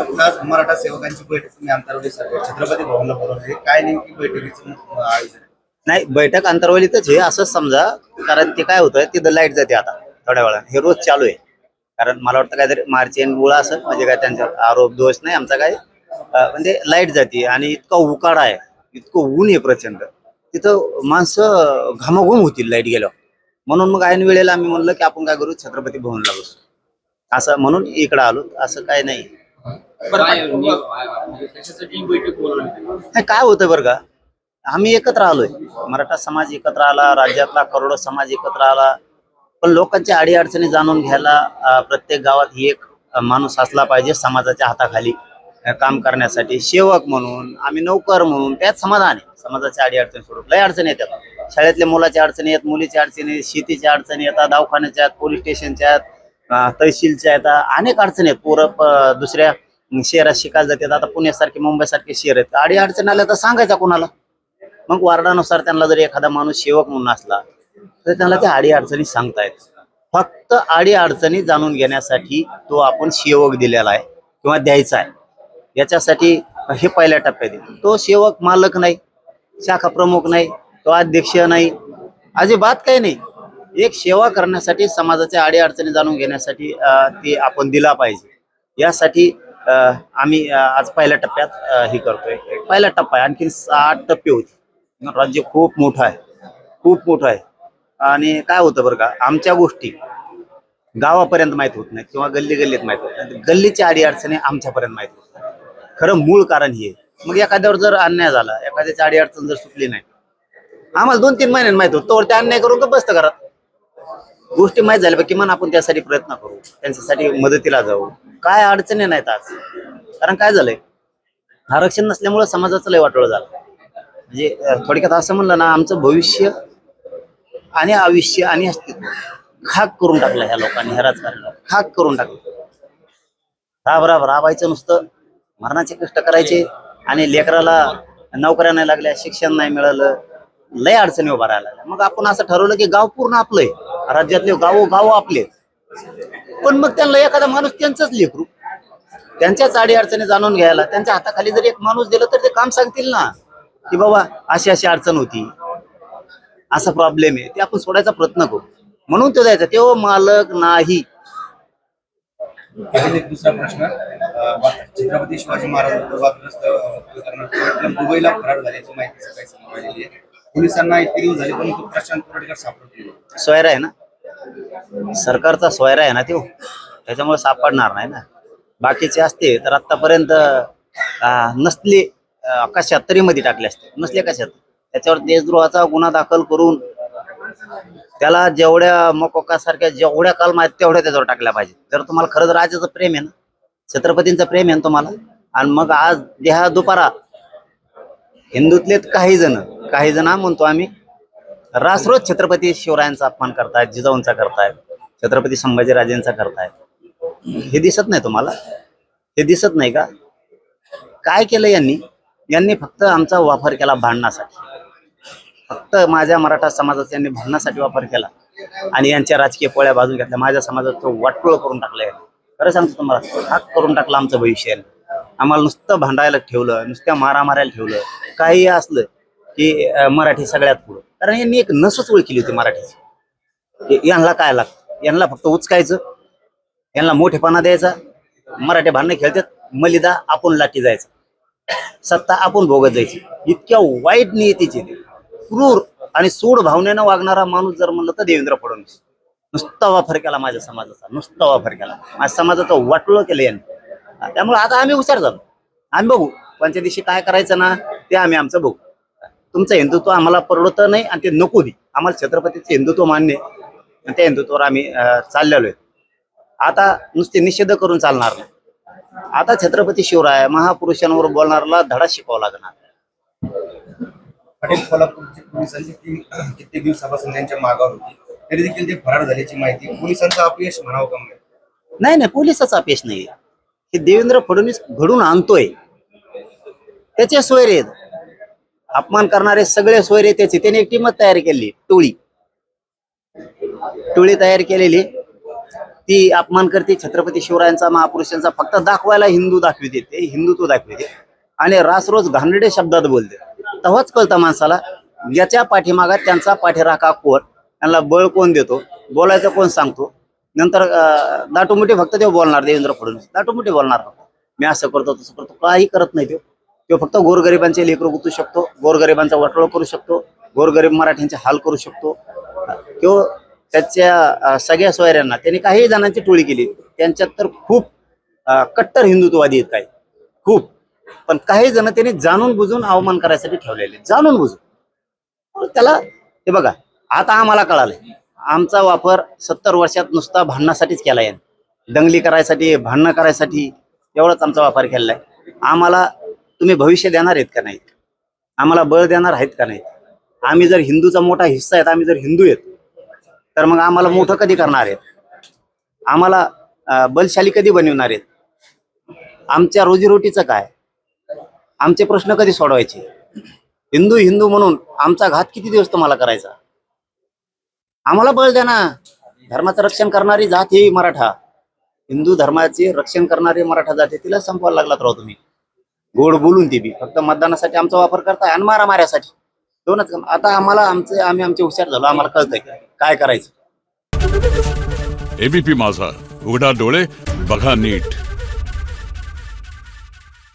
आज मराठा सेवकांची बैठक तुम्ही अंतरवली छत्रपती भवनला बोलवली, काय नेमकी बैठकीचं आयोजन आहे? नाही, बैठक अंतरवलीतच आहे असंच समजा. कारण ते काय होतं, तिथं लाईट जाते आता थोड्या वेळा, हे रोज चालू आहे. कारण मला वाटतं काहीतरी मार्चिन मुळा असं, म्हणजे काय त्यांचा आरोप दोष नाही आमचा काय. म्हणजे लाईट जाते आणि इतका उकाडा आहे, इतकं ऊन आहे प्रचंड, तिथं माणसं घामाघूम होतील लाईट गेल्यावर. म्हणून मग ऐन वेळेला आम्ही म्हणलं की आपण काय करू, छत्रपती भवनला बसू, असं म्हणून इकडं आलो. असं काय नाही. काय होतं बरं का, आम्ही एकत्र आलोय, मराठा समाज एकत्र आला, राज्यातला करोडो समाज एकत्र आला. पण लोकांच्या अडीअडचणी जाणून घ्यायला प्रत्येक गावात एक माणूस असला पाहिजे समाजाच्या हाताखाली काम करण्यासाठी. सेवक म्हणून आम्ही, नौकर म्हणून, त्यात समाधान आहे. समाजाच्या अडीअडचणी सोडून लय अडचणी येतात. शाळेतल्या मुलाच्या अडचणी आहेत, मुलीच्या अडचणी, शेतीच्या अडचणी येतात, दवाखान्याच्या आहेत, पोलीस स्टेशनच्या आहेत, तहसीलच्या आहेत, अनेक अडचणी आहेत. पोरं दुसऱ्या शहरात शिकायला जातात. आता पुण्यासारखे, मुंबईसारखे शहर आहेत. अडीअडचणी आल्या तर सांगायचा कोणाला? मग वार्डानुसार त्यांना जर एखादा माणूस सेवक म्हणून असला तर त्यांना त्या अडीअडचणी सांगतायत. फक्त अडीअडचणी जाणून घेण्यासाठी तो आपण सेवक दिलेला आहे किंवा द्यायचा आहे. याच्यासाठी हे पहिल्या टप्प्यात आहे. तो सेवक मालक नाही, शाखा प्रमुख नाही, तो अध्यक्ष नाही, अजिबात काही नाही. एक सेवा करण्यासाठी, समाजाच्या अडीअडचणी जाणून घेण्यासाठी ते आपण दिला पाहिजे. यासाठी आम्ही आज पहिल्या टप्प्यात हे करतोय. पहिला टप्पा आहे, आणखी 8 टप्पे होते. राज्य खूप मोठं आहे, खूप मोठं आहे. आणि काय होतं बरं का, आमच्या गोष्टी गावापर्यंत माहित होत नाही किंवा गल्ली गल्लीत माहित होत नाही. गल्लीच्या अडीअडचणी आमच्यापर्यंत माहित होत नाही. खरं मूळ कारण हे. मग एखाद्यावर जर अन्याय झाला, एखाद्याची अडीअडचण जर सुटली नाही, आम्हाला 2-3 महिन्यांनी माहित होतं, तर ते अन्याय करून का बसतं घरात. गोष्टी माहीत झाल्या, किमान आपण त्यासाठी प्रयत्न करू, त्यांच्यासाठी मदतीला जाऊ. काय अडचणी नाहीत आज. कारण काय झालंय, आरक्षण नसल्यामुळे समाजाचं लय वाटोळं झालं. म्हणजे थोडक्यात असं म्हणलं ना, आमचं भविष्य आणि आयुष्य आणि अस्तित्व खाक करून टाकलं ह्या लोकांनी, ह्या राजकारणाला खाक करून टाकलं. राबायचं नुसतं, मरणाचे कष्ट करायचे, आणि लेकराला नोकऱ्या नाही लागल्या, शिक्षण नाही मिळालं, लय अडचणी उभा राहायला लागल्या. मग आपण असं ठरवलं की गाव पूर्ण आपलंय, राज्यातले गाव आपले. पण मग त्यांना एखादा माणूस त्यांचंच लेकरू, त्यांच्याच अडीअडचणी जाणून घ्यायला, त्यांच्या हाताखाली जर एक माणूस दिलं तर ते काम सांगतील ना, की बाबा अशी अशी अडचण होती, असा प्रॉब्लेम आहे, ते आपण सोडायचा प्रयत्न करू. म्हणून तो द्यायचा, तो मालक नाही. एक दुसरा प्रश्न, छत्रपती शिवाजी महाराज वादग्रस्त दुबईला फरार झाल्याची माहिती सकाळी समोर आलेली आहे. पोलिसांना इतके दिवस झाले पण प्रशांत कोरेटकर सापडले. सोयरा आहे ना, सरकारचा सोयरा आहे ना तो, त्याच्यामुळे सापडणार नाही ना. बाकीचे असते तर आतापर्यंत नसले कशात तरी मध्ये टाकले असते, नसले कशात. त्याच्यावर देशद्रोहाचा गुन्हा दाखल करून त्याला जेवढ्या मकोकासारख्या जेवढ्या कलम आहेत तेवढ्या त्याच्यावर टाकल्या पाहिजे. जर तुम्हाला खरंच राजाचं प्रेम आहे ना, छत्रपतींचं प्रेम आहे ना तुम्हाला, आणि मग आज देहा दुपारा हिंदूतले काही जण म्हणतो आम्ही, रासरोज छत्रपती शिवरायांचा अपमान करतायत, जिजाऊंचा करतायत, छत्रपती संभाजीराजेंचा करतायत. हे दिसत नाही तुम्हाला? हे दिसत नाही का? काय केलं यांनी फक्त आमचा वापर केला भांडणासाठी. फक्त माझ्या मराठा समाजाचा यांनी भांडणासाठी वापर केला आणि यांच्या राजकीय पोळ्या बाजून घेतल्या. माझ्या समाजाचं वाटोळ करून टाकलंय. खरं सांगतो तुम्हाला, हाक करून टाकला आमचं भविष्य. आम्हाला नुसतं भांडायला ठेवलं, नुसत्या मारायला ठेवलं. काही असलं की मराठी सगळ्यात पुढं. कारण यांनी एक नसच ओळखली होती मराठीची. यांना काय लागतं, यांना फक्त उचकायचं, यांना मोठेपणा द्यायचा. मराठी भांडणं खेळतात, मलिदा आपण लाठी जायचं, सत्ता आपण भोगत जायची. इतक्या वाईट नियतीचे, क्रूर आणि सूड भावनेनं वागणारा माणूस जर म्हणलं तर देवेंद्र फडणवीस. नुसता वापर केला माझ्या समाजाचा, नुसता वापर केला माझ्या समाजाचं वाटोळं केलं यांनी. त्यामुळे आता आम्ही हुशार झालो. आम्ही बघू पंच्या दिवशी काय करायचं ना, ते आम्ही आमचं बघू. तुमचं हिंदुत्व आम्हाला परवडत नाही आणि ते नको दे. आम्हाला छत्रपतीचं हिंदुत्व मान्य आहे आणि त्या हिंदुत्वावर आम्ही चाललेलो आहे. आता नुसते निषेध करून चालणार नाही. आता छत्रपती शिवराय महापुरुषांवर बोलणाऱ्याला धडा शिकवावा लागणार. पाटील कोल्हापूरची पोलिसांची टीम कित्येक दिवसापासून त्यांच्या मागावर होती, तरी देखील ते फरार झाल्याची माहिती. पोलिसांचं अपयश म्हणावं का? नाही, पोलिसाचा अपयश नाही. हे देवेंद्र फडणवीस घडून आणतोय, त्याचे सोयरे आहेत. अपमान करणारे सगळे सोयरे त्याचे. त्याने एक टीमच तयार केली, टोळी तयार केलेली. ती अपमान करते छत्रपती शिवरायांचा, महापुरुषांचा, फक्त दाखवायला हिंदू दाखविते, ते हिंदुत्व दाखविते आणि रासरोज घाणेरडे शब्दात बोलते. तेव्हाच कळतं माणसाला याच्या पाठीमागात त्यांचा पाठीराखा कोण, त्यांना बळ कोण देतो, बोलायचं कोण सांगतो. नंतर दाटूमुठी फक्त ते बोलणार, देवेंद्र फडणवीस दाटूमुठी बोलणार, मी असं करतो तसं करतो, काही करत नाही. तो फक्त गोरगरिबांचे लेकरं गुतू शकतो, गोरगरिबांचा वाटोळ करू शकतो, गोरगरीब मराठ्यांचे हाल करू शकतो. तो त्याच्या सगळ्या सोयऱ्यांना त्यांनी काही जणांची टोळी केली, त्यांच्यात तर खूप कट्टर हिंदुत्ववादी आहेत काही, खूप. पण काही जण त्यांनी जाणून बुजून अवमान करायसाठी ठेवलेले, जाणून बुजून. त्याला हे बघा, आता आम्हाला कळालंय आमचा वापर 70 वर्षात नुसता भांडणासाठीच केला आहे, दंगली करायसाठी, भांडणं करायसाठी एवढाच आमचा वापर केलेला आहे. आम्हाला तुम्ही भविष्य देणार आहेत का नाही, आम्हाला बळ देणार आहेत का नाही. आम्ही जर हिंदूचा मोठा हिस्सा आहेत, आम्ही जर हिंदू आहेत, तर मग आम्हाला मोठं कधी करणार आहेत, आम्हाला बलशाली कधी बनवणार आहेत, आमच्या रोजीरोटीचं काय, आमचे प्रश्न कधी सोडवायचे. हिंदू हिंदू म्हणून आमचा घात किती दिवस तुम्हाला करायचा. आम्हाला बळ द्या ना. धर्माचं रक्षण करणारी जात ही मराठा, हिंदू धर्माचे रक्षण करणारी मराठा जात आहे, तिला संपवायला लागलात राव तुम्ही. गोड बोलून ती बी फक्त मतदानासाठी आमचा वापर करताय आणि मारामाऱ्यासाठी, दोनच काम. आता आम्हाला आम्ही आमचे हुशार झालो, आम्हाला कळतंय काय करायचं. एबीपी माझा, उघडा डोळे बघा नीट.